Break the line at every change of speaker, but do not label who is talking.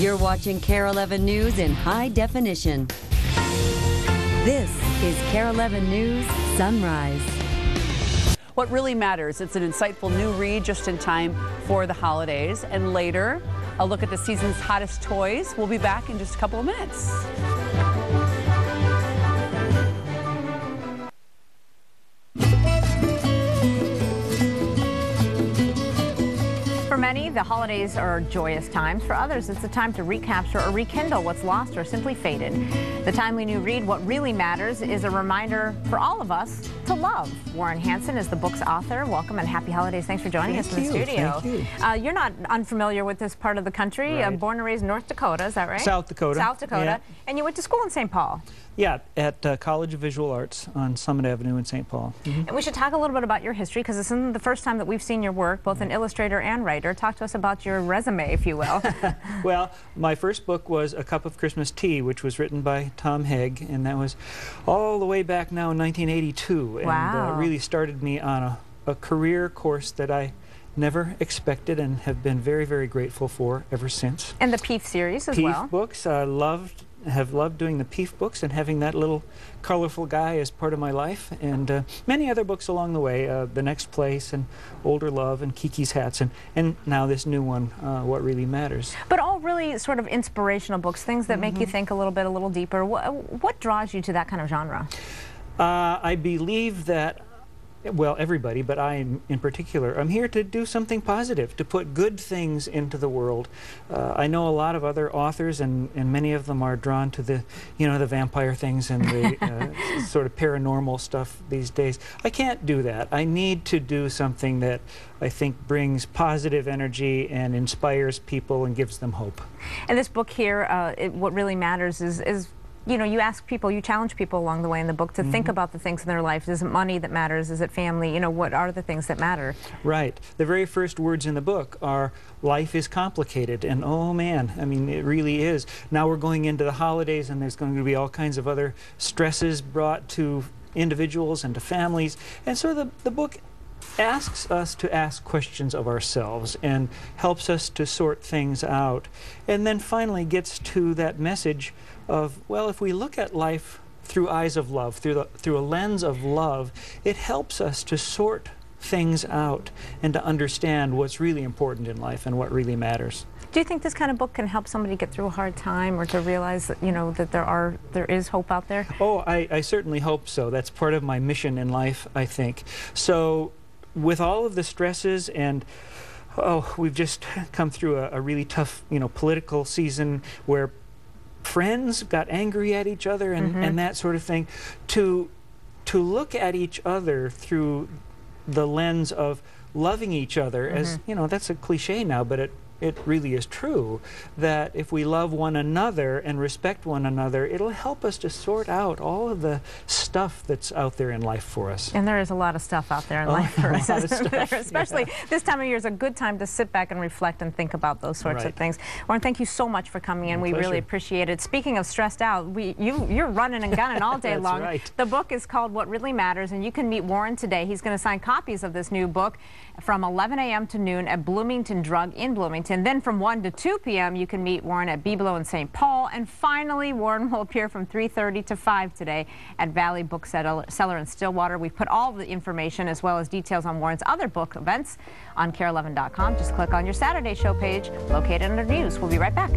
You're watching KARE 11 News in high definition. This is KARE 11 News Sunrise.
What Really Matters. It's an insightful new read just in time for the holidays. And later, a look at the season's hottest toys. We'll be back in just a couple of minutes.
For many, the holidays are joyous times. For others, it's a time to recapture or rekindle what's lost or simply faded. The timely new read, What Really Matters, is a reminder for all of us to love. Warren Hansen is the book's author. Welcome and happy holidays. Thanks for joining us in the studio.
Thank you.
You're not unfamiliar with this part of the country.
Right.
Born and raised in North Dakota, is that right?
South Dakota.
South Dakota.
Yeah.
And you went to school in St. Paul.
Yeah, at College of Visual Arts on Summit Avenue in St. Paul.
And we should talk a little bit about your history, because this isn't the first time that we've seen your work, both an illustrator and writer. Talk to us about your resume, if you will.
Well, my first book was A Cup of Christmas Tea, which was written by Tom Haig, and that was all the way back now in 1982.
Wow.
And really started me on a career course that I never expected and have been very, very grateful for ever since.
And the Peef series as well.
Peef books, I have loved doing the Peef books and having that little colorful guy as part of my life, and many other books along the way, The Next Place and Older Love and Kiki's Hats, and now this new one, What Really Matters.
But all really sort of inspirational books, things that make you think a little deeper. What draws you to that kind of genre?
I believe that, well, everybody, but I in particular, I'm here to do something positive, to put good things into the world. I know a lot of other authors, and many of them are drawn to the, the vampire things and the sort of paranormal stuff these days. I can't do that. I need to do something that I think brings positive energy and inspires people and gives them hope. And
this book here, What Really Matters is you ask people, you challenge people along the way in the book to think about the things in their life. Is it money that matters? Is it family? What are the things that matter?
Right. The very first words in the book are, life is complicated. And oh man, I mean, it really is. Now we're going into the holidays, and there's going to be all kinds of other stresses brought to individuals and to families. And so the book asks us to ask questions of ourselves and helps us to sort things out, and then finally gets to that message of, well, if we look at life through eyes of love, through a lens of love, it helps us to sort things out and to understand what's really important in life and what really matters.
Do you think this kind of book can help somebody get through a hard time, or to realize that, that there is hope out there? Oh,
I certainly hope so. That's part of my mission in life, I think. So with all of the stresses, and we've just come through a really tough, political season where friends got angry at each other and that sort of thing, to look at each other through the lens of loving each other, as that's a cliche now, but it really is true, that if we love one another and respect one another, it'll help us to sort out all of the stuff that's out there in life for us.
And there is a lot of stuff out there in life for us. Especially
yeah.
This time of year is a good time to sit back and reflect and think about those sorts of things. Warren, thank you so much for coming in. We really appreciate it. Speaking of stressed out, you're running and gunning all day long.
Right.
The book is called What Really Matters, and you can meet Warren today. He's going to sign copies of this new book from 11 a.m. to noon at Bloomington Drug in Bloomington. Then from 1 to 2 p.m. you can meet Warren at Biblo in St. Paul. And finally, Warren will appear from 3:30 to 5 today at Valley Bookseller in Stillwater. We've put all the information as well as details on Warren's other book events on KARE11.com. Just click on your Saturday show page located under News. We'll be right back.